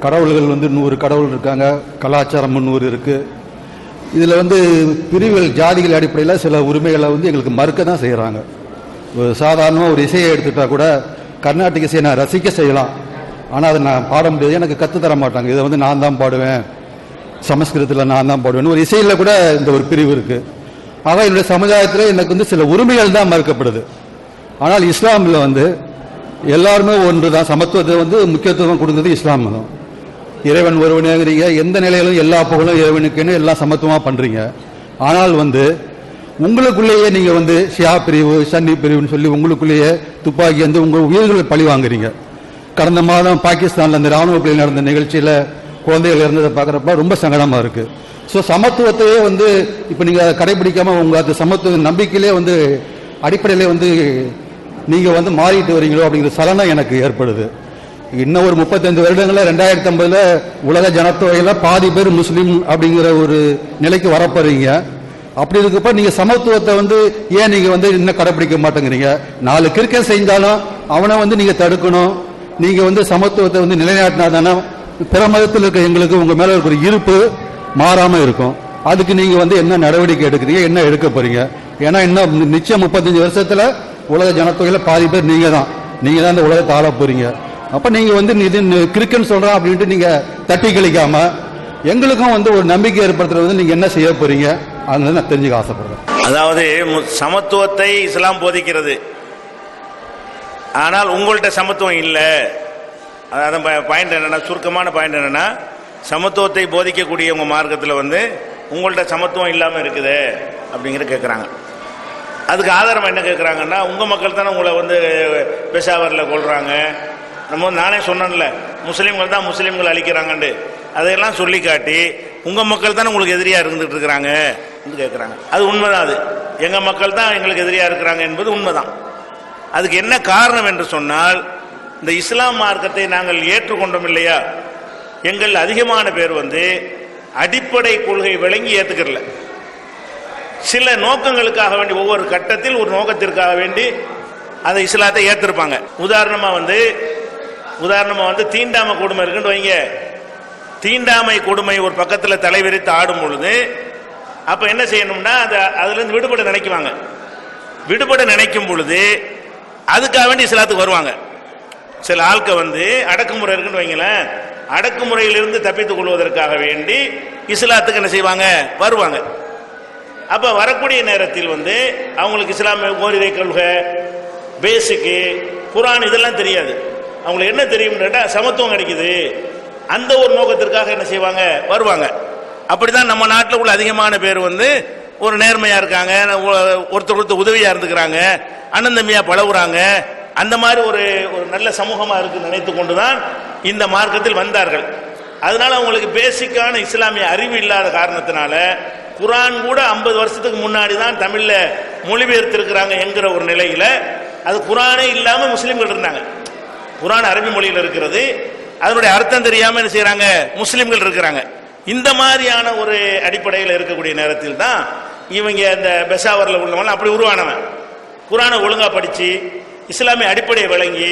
கடவுள்கள் 100 கடவுள் இருக்காங்க, கலாச்சாரம் 300 இருக்கு. இதில் பிரிவுகள் ஜாதிகள் அடிப்படையில் சில உரிமைகளை எங்களுக்கு மறுக்க தான் செய்கிறாங்க. சாதாரணமாக ஒரு இசையை எடுத்துட்டா கூட கர்நாடக இசையை நான் ரசிக்க செய்யலாம், ஆனால் அதை நான் பாட முடியாது, எனக்கு கற்றுத்தர மாட்டாங்க. இதை நான் தான் பாடுவேன், சமஸ்கிருதத்தில் நான் தான் பாடுவேன். ஒரு இசையில் கூட இந்த ஒரு பிரிவு இருக்குது. ஆக என்னுடைய சமுதாயத்தில் எனக்கு சில உரிமைகள் தான் மறுக்கப்படுது. ஆனால் இஸ்லாமில் எல்லாருமே ஒன்று தான். சமத்துவத்தை முக்கியத்துவம் கொடுத்தது இஸ்லாம் தான். இறைவன் ஒருவனேங்கிறீங்க, எந்த நிலையிலும் எல்லா புகழும் இறைவனுக்குன்னு எல்லாம் சமத்துவமாக பண்ணுறீங்க. ஆனால் உங்களுக்குள்ளேயே நீங்கள் ஷியா பிரிவு சன்னி பிரிவுன்னு சொல்லி உங்களுக்குள்ளேயே துப்பாக்கி உங்கள் உயிர்களை பழி வாங்குறீங்க. கடந்த மாதம் பாகிஸ்தானில் அந்த ராணுவ பள்ளி நடந்த நிகழ்ச்சியில் குழந்தைகள் இறந்ததை பார்க்குறப்ப ரொம்ப சங்கடமாக இருக்குது. ஸோ சமத்துவத்தையே இப்போ நீங்கள் கடைபிடிக்காமல் உங்கள் அந்த சமத்துவ நம்பிக்கையிலே அடிப்படையிலே நீங்கள் மாறிட்டு வரீங்களோ அப்படிங்கிற சலனம் எனக்கு ஏற்படுது. இன்னும் ஒரு 35 வருடங்களில் 2050 உலக ஜனத்தொகையில் பாதி பேர் முஸ்லீம் அப்படிங்கிற ஒரு நிலைக்கு வரப்போறீங்க. அப்படி இருக்கப்ப நீங்க சமத்துவத்தை ஏன் நீங்க இன்னும் கடைபிடிக்க மாட்டேங்கிறீங்க? 4 கிறுக்கன் செஞ்சாலும் அவனை நீங்க தடுக்கணும். நீங்க சமத்துவத்தை நிலைநாட்டினா தானே பிற மதத்தில் இருக்க எங்களுக்கு உங்க மேல ஒரு இருப்பு மாறாம இருக்கும். அதுக்கு நீங்க என்ன நடவடிக்கை எடுக்கிறீங்க, என்ன எடுக்க போறீங்க? ஏன்னா இன்னும் நிச்சயம் 35 வருஷத்துல உலக ஜனத்தொகையில பாதி பேர் நீங்க தான் இந்த உலகத்தை ஆள போறீங்க. அப்ப நீங்க கிறுக்கன் சொல்றான் அப்படின்ட்டு நீங்க தட்டி கழிக்காம எங்களுக்கும் ஒரு நம்பிக்கை ஏற்படுத்துறது நீங்க என்ன செய்ய போறீங்க அதுன்னு நான் தெரிஞ்சுக்க ஆசைப்படுறேன். அதாவது சமத்துவத்தை இஸ்லாம் போதிக்கிறது, ஆனால் உங்கள்கிட்ட சமத்துவம் இல்லை. அதாவது பாயிண்ட் என்னன்னா, சுருக்கமான பாயிண்ட் என்னன்னா, சமத்துவத்தை போதிக்கக்கூடிய உங்க மார்க்கத்தில் உங்கள்கிட்ட சமத்துவம் இல்லாமல் இருக்குது அப்படிங்கிற கேட்குறாங்க. அதுக்கு ஆதாரம் என்ன கேட்குறாங்கன்னா, உங்கள் மக்கள் தானே உங்களை பெஷாவரில் கொள்றாங்க. நானே சொன்னேன்ல, முஸ்லீம்கள் தான் முஸ்லீம்கள் அழிக்கிறாங்கன்னு, அதையெல்லாம் சொல்லி காட்டி உங்கள் மக்கள் தானே உங்களுக்கு எதிரியாக இருந்துட்டு இருக்கிறாங்க கேட்குறாங்க. அது உண்மைதான். அது எங்கள் மக்கள் தான் எங்களுக்கு எதிரியாக இருக்கிறாங்க என்பது உண்மைதான். அதுக்கு என்ன காரணம் என்று சொன்னால், இந்த இஸ்லாம் மார்க்கத்தை நாங்கள் ஏற்றுக்கொண்டோம் இல்லையா, எங்கள் அதிகமான பேர் அடிப்படை கொள்கை விளங்கி ஏற்றுக்கிறல. சில நோக்கங்களுக்காக வேண்டி ஒவ்வொரு கட்டத்தில் ஒரு நோக்கத்திற்காக வேண்டி அந்த இஸ்லாத்தை ஏற்றிருப்பாங்க. உதாரணமா தீண்டாமை கொடுமை இருக்குன்னு வைங்க. தீண்டாமை கொடுமை ஒரு பக்கத்தில் தலைவிரித்து ஆடும் பொழுது அப்ப என்ன செய்யணும்னா, அதுல இருந்து விடுபட நினைக்குவாங்க. விடுபட நினைக்கும் பொழுது அதுக்காக வேண்டி இஸ்லாத்துக்கு வருவாங்க. சில ஆட்க அடக்குமுறை இருக்குன்னு வைங்களேன், அடக்குமுறையிலிருந்து தப்பித்துக் கொள்வதற்காக வேண்டி இஸ்லாத்துக்கு என்ன செய்வாங்க, வருவாங்க. அப்ப வரக்கூடிய நேரத்தில் அவங்களுக்கு இஸ்லாமிய ஓரிரை கொள்கை, பேசிக்கு, குரான் இதெல்லாம் தெரியாது. அவங்களுக்கு என்ன தெரியும் கேட்டா சமத்துவம் கிடைக்குது, அந்த ஒரு நோக்கத்திற்காக என்ன செய்வாங்க, வருவாங்க. அப்படிதான் நம்ம நாட்டில் உள்ள அதிகமான பேர் ஒரு நேர்மையா இருக்காங்க, ஒருத்தர் உதவியா இருந்துக்கிறாங்க, அண்ணன் தம்பியா பழகுறாங்க. அந்த மாதிரி ஒரு நல்ல சமூகமா இருக்கு நினைத்து கொண்டுதான் இந்த மார்க்கத்தில் வந்தார்கள். அதனால அவங்களுக்கு பேசிக்கான இஸ்லாமிய அறிவு இல்லாத காரணத்தினால குரான் கூட 50 வருஷத்துக்கு முன்னாடி தான் தமிழ்ல மொழிபெயர்த்திருக்கிறாங்க என்கிற ஒரு நிலையில, அது குரானே இல்லாம முஸ்லிம்கள் இருந்தாங்க. குரான் அரபி மொழியில் இருக்கிறது, அதனுடைய அர்த்தம் தெரியாம என்ன செய்யறாங்க, முஸ்லிம்கள் இருக்கிறாங்க. இந்த மாதிரியான ஒரு அடிப்படையில் இருக்கக்கூடிய நேரத்தில் தான் இவங்க இந்த பெஷாவரில் உள்ளவங்க அப்படி உருவானவன். குரானை ஒழுங்கா படிச்சு இஸ்லாமிய அடிப்படையை விளங்கி,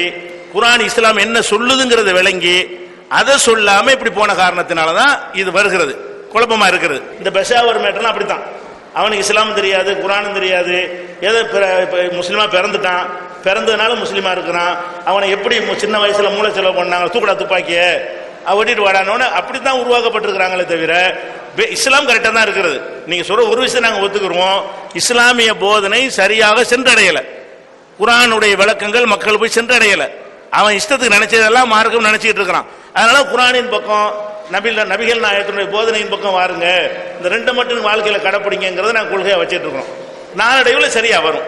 குரான் இஸ்லாம் என்ன சொல்லுதுங்கிறத விளங்கி அதை சொல்லாம இப்படி போன காரணத்தினாலதான் இது வருகிறது, குழப்பமா இருக்கிறது. இந்த பெஷாவர் மேட்டர்லாம் அப்படித்தான். அவனுக்கு இஸ்லாம் தெரியாது, குரானும் தெரியாது, ஏதோ முஸ்லீமா பிறந்துட்டான், பிறந்ததுனால முஸ்லீமா இருக்கிறான், அவனை எப்படி சின்ன வயசுல மூளை செலவு பண்ணாங்க, தூக்கடா துப்பாக்கிய வெட்டிட்டு வாடானோன்னு அப்படித்தான் உருவாக்கப்பட்டிருக்கிறாங்களே தவிர இஸ்லாம் கரெக்டா தான் இருக்கிறது. நீங்க சொல்ற ஒரு விஷயம் நாங்க ஒத்துக்குறோம், இஸ்லாமிய போதனை சரியாக சென்றடையல, குரானுடைய விளக்கங்கள் மக்கள் போய் சென்றடையல, அவன் இஷ்டத்துக்கு நினைச்சதெல்லாம் மார்க்கம் நினைச்சிட்டு இருக்கிறான். அதனால குரானின் பக்கம், நபிகள் நாயகத்தினுடைய போதனையின் பக்கம் வாருங்க, இந்த 2 மட்டும் வாழ்க்கையில கடைப்பிடிங்கிறத நாங்கள் கொள்கையா வச்சிட்டு இருக்கிறோம். நாளடைவில் சரியா வரும்.